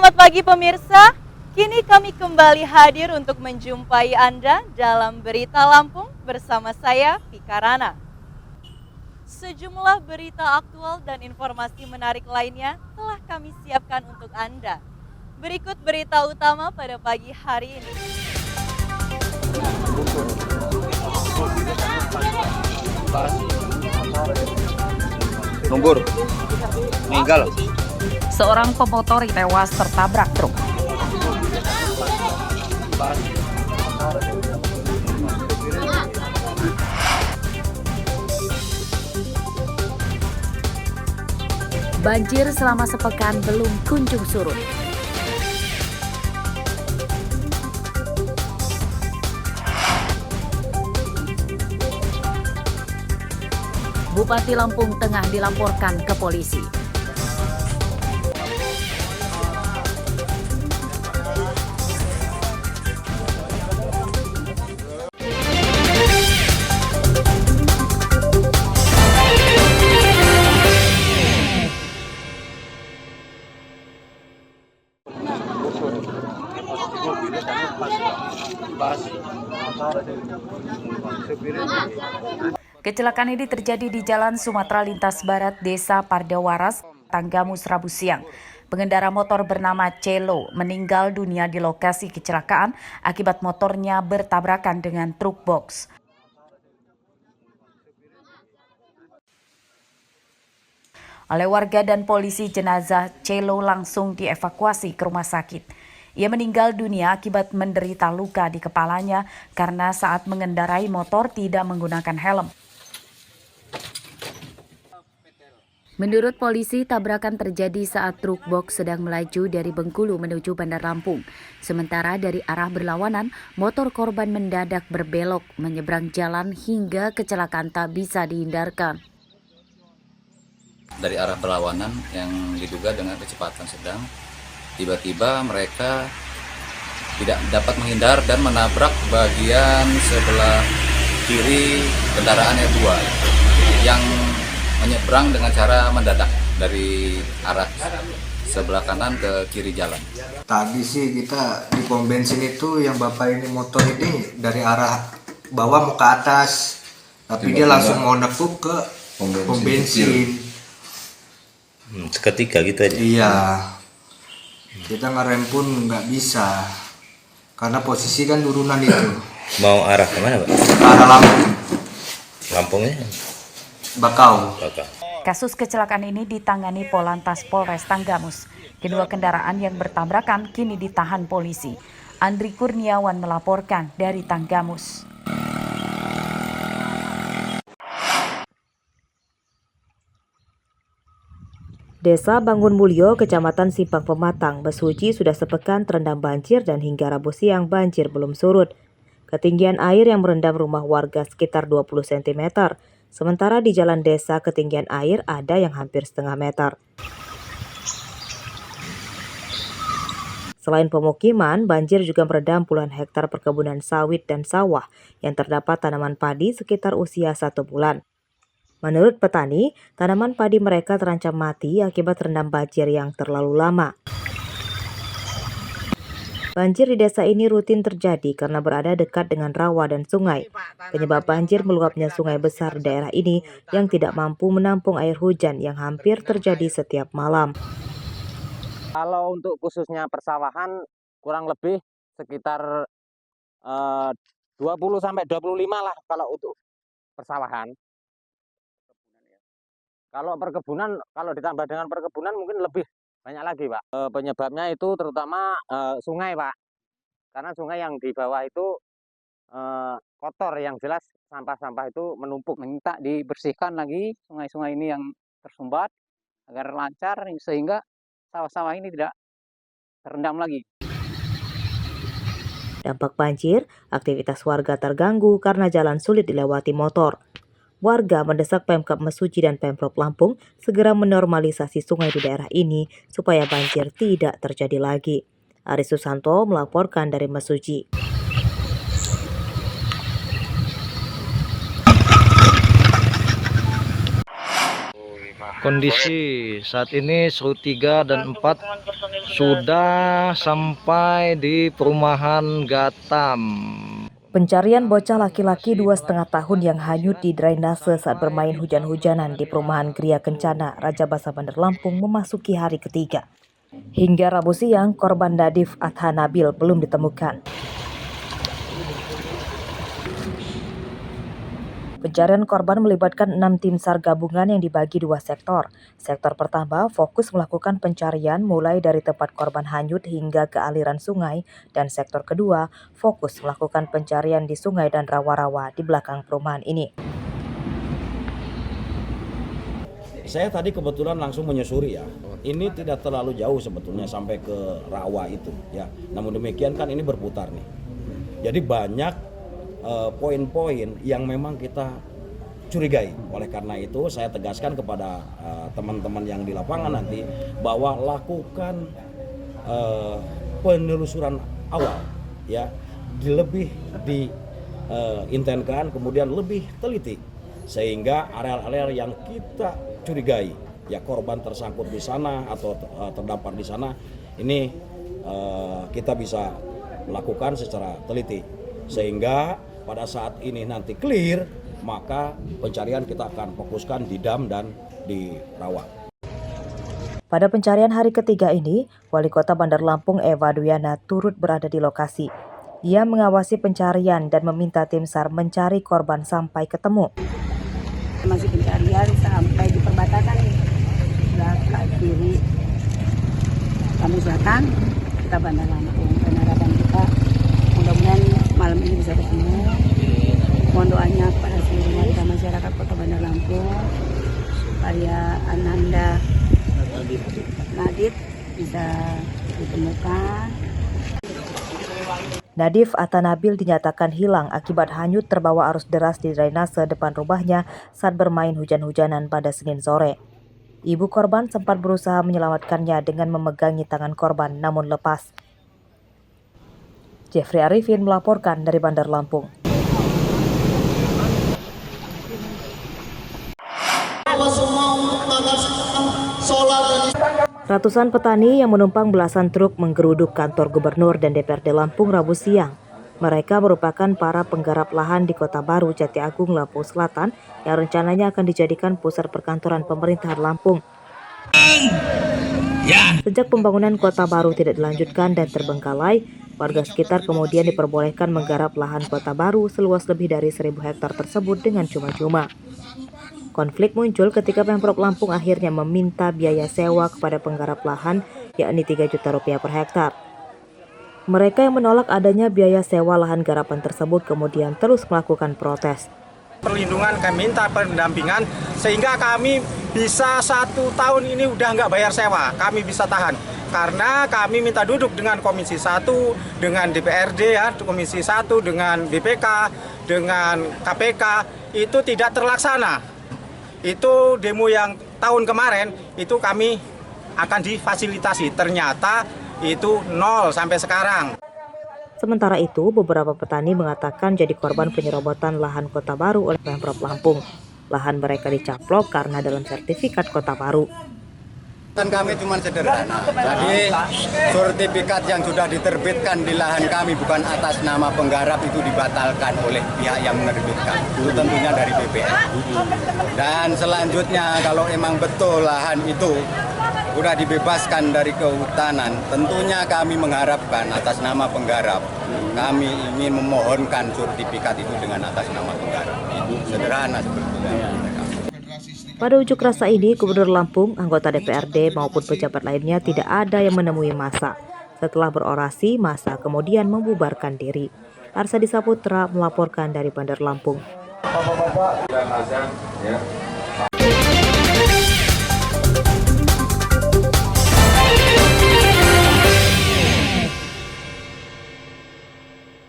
Selamat pagi pemirsa, kini kami kembali hadir untuk menjumpai Anda dalam Berita Lampung bersama saya, Vika Rana. Sejumlah berita aktual dan informasi menarik lainnya telah kami siapkan untuk Anda. Berikut berita utama pada pagi hari ini. Lumpur, meninggal. Seorang pemotor tewas tertabrak truk. Banjir selama sepekan belum kunjung surut. Bupati Lampung Tengah dilaporkan ke polisi. Kecelakaan ini terjadi di Jalan Sumatera Lintas Barat, Desa Pardawaras, Tanggamus, Rabu siang. Pengendara motor bernama Celo meninggal dunia di lokasi kecelakaan akibat motornya bertabrakan dengan truk box. Oleh warga dan polisi, jenazah Celo langsung dievakuasi ke rumah sakit. Ia meninggal dunia akibat menderita luka di kepalanya karena saat mengendarai motor tidak menggunakan helm. Menurut polisi, tabrakan terjadi saat truk box sedang melaju dari Bengkulu menuju Bandar Lampung. Sementara dari arah berlawanan, motor korban mendadak berbelok menyeberang jalan hingga kecelakaan tak bisa dihindarkan. Dari arah berlawanan yang diduga dengan kecepatan sedang, tiba-tiba mereka tidak dapat menghindar dan menabrak bagian sebelah kiri kendaraan R2 yang menyeberang dengan cara mendadak dari arah sebelah kanan ke kiri jalan. Tadi sih kita di pom bensin itu yang bapak ini motor ini dari arah bawah mau ke atas, tapi dia langsung mau nekuk ke pom bensin. Seketika gitu aja. Iya, kita ngerem pun nggak bisa karena posisi kan turunan itu. Mau arah kemana, Pak? Ke arah Lampung. Lampungnya? Bakau. Kasus kecelakaan ini ditangani Polantas Polres Tanggamus. Kedua kendaraan yang bertabrakan kini ditahan polisi. Andri Kurniawan melaporkan dari Tanggamus. Desa Bangun Mulyo, Kecamatan Simpang Pematang, Mesuji sudah sepekan terendam banjir dan hingga Rabu siang banjir belum surut. Ketinggian air yang merendam rumah warga sekitar 20 cm. Sementara di jalan desa ketinggian air ada yang hampir setengah meter. Selain pemukiman, banjir juga merendam puluhan hektar perkebunan sawit dan sawah yang terdapat tanaman padi sekitar usia 1 bulan. Menurut petani, tanaman padi mereka terancam mati akibat terendam banjir yang terlalu lama. Banjir di desa ini rutin terjadi karena berada dekat dengan rawa dan sungai. Penyebab banjir meluapnya sungai besar di daerah ini yang tidak mampu menampung air hujan yang hampir terjadi setiap malam. Kalau untuk khususnya persawahan kurang lebih sekitar 20 sampai 25 lah kalau untuk persawahan. Kalau perkebunan, kalau ditambah dengan perkebunan mungkin lebih banyak lagi, Pak. Penyebabnya itu terutama sungai, Pak. Karena sungai yang di bawah itu kotor, yang jelas sampah-sampah itu menumpuk. Minta dibersihkan lagi sungai-sungai ini yang tersumbat agar lancar sehingga sawah-sawah ini tidak terendam lagi. Dampak banjir, aktivitas warga terganggu karena jalan sulit dilewati motor. Warga mendesak Pemkab Mesuji dan Pemprov Lampung segera menormalisasi sungai di daerah ini supaya banjir tidak terjadi lagi. Aris Susanto melaporkan dari Mesuji. 5 Kondisi saat ini SRU 3 dan 4 sudah sampai di perumahan Gatam. Pencarian bocah laki-laki 2,5 tahun yang hanyut di drainase saat bermain hujan-hujanan di perumahan Gria Kencana, Raja Basa, Bandar Lampung memasuki hari ketiga. Hingga Rabu siang, korban Nadif Athanabil belum ditemukan. Pencarian korban melibatkan 6 tim SAR gabungan yang dibagi 2 sektor. Sektor pertama fokus melakukan pencarian mulai dari tempat korban hanyut hingga ke aliran sungai, dan sektor kedua fokus melakukan pencarian di sungai dan rawa-rawa di belakang perumahan ini. Saya tadi kebetulan langsung menyusuri ya. Ini tidak terlalu jauh sebetulnya sampai ke rawa itu ya. Namun demikian kan ini berputar nih. Jadi banyak poin-poin yang memang kita curigai. Oleh karena itu saya tegaskan kepada teman-teman yang di lapangan nanti bahwa lakukan penelusuran awal ya, lebih diintensifkan, kemudian lebih teliti sehingga area-area yang kita curigai ya korban tersangkut di sana atau terdampar di sana ini kita bisa melakukan secara teliti sehingga pada saat ini nanti clear, maka pencarian kita akan fokuskan di dam dan di rawa. Pada pencarian hari ketiga ini, Wali Kota Bandar Lampung Eva Duyana turut berada di lokasi. Ia mengawasi pencarian dan meminta tim SAR mencari korban sampai ketemu. Masih pencarian sampai di perbatasan belakang kiri kami selatan kita Bandar Lampung. Dan harapan kita mudah-mudahan malam ini bisa ketemu. Mohon doanya kepada seluruh warga masyarakat Kota Bandar Lampung supaya Ananda Nadif bisa ditemukan. Nadif Athanabil dinyatakan hilang akibat hanyut terbawa arus deras di drainase depan rumahnya saat bermain hujan-hujanan pada Senin sore. Ibu korban sempat berusaha menyelamatkannya dengan memegangi tangan korban namun lepas. Jeffrey Arifin melaporkan dari Bandar Lampung. Ratusan petani yang menumpang belasan truk menggeruduk kantor gubernur dan DPRD Lampung Rabu siang. Mereka merupakan para penggarap lahan di Kota Baru, Jati Agung, Lampung Selatan yang rencananya akan dijadikan pusat perkantoran pemerintahan Lampung. Sejak pembangunan Kota Baru tidak dilanjutkan dan terbengkalai, warga sekitar kemudian diperbolehkan menggarap lahan Kota Baru seluas lebih dari 1.000 hektar tersebut dengan cuma-cuma. Konflik muncul ketika Pemprov Lampung akhirnya meminta biaya sewa kepada penggarap lahan, yakni Rp3 juta per hektar. Mereka yang menolak adanya biaya sewa lahan garapan tersebut kemudian terus melakukan protes. Perlindungan, kami minta pendampingan sehingga kami bisa 1 tahun ini udah nggak bayar sewa, kami bisa tahan. Karena kami minta duduk dengan Komisi 1, dengan DPRD ya, Komisi 1, dengan BPK, dengan KPK, itu tidak terlaksana. Itu demo yang tahun kemarin, itu kami akan difasilitasi, ternyata itu 0 sampai sekarang. Sementara itu, beberapa petani mengatakan jadi korban penyerobotan lahan Kota Baru oleh Pemprov Lampung. Lahan mereka dicaplok karena dalam sertifikat Kota Baru. Kan kami cuma sederhana, jadi sertifikat yang sudah diterbitkan di lahan kami bukan atas nama penggarap itu dibatalkan oleh pihak yang menerbitkan. Itu tentunya dari BPN. Dan selanjutnya kalau emang betul lahan itu sudah dibebaskan dari kehutanan, tentunya kami mengharapkan atas nama penggarap, kami ingin memohonkan sertifikat itu dengan atas nama penggarap. Itu sederhana sebetulnya. Pada unjuk rasa ini, Gubernur Lampung, anggota DPRD maupun pejabat lainnya tidak ada yang menemui massa. Setelah berorasi, massa kemudian membubarkan diri. Arsadi Saputra melaporkan dari Bandar Lampung. Bapak-bapak dan azan ya.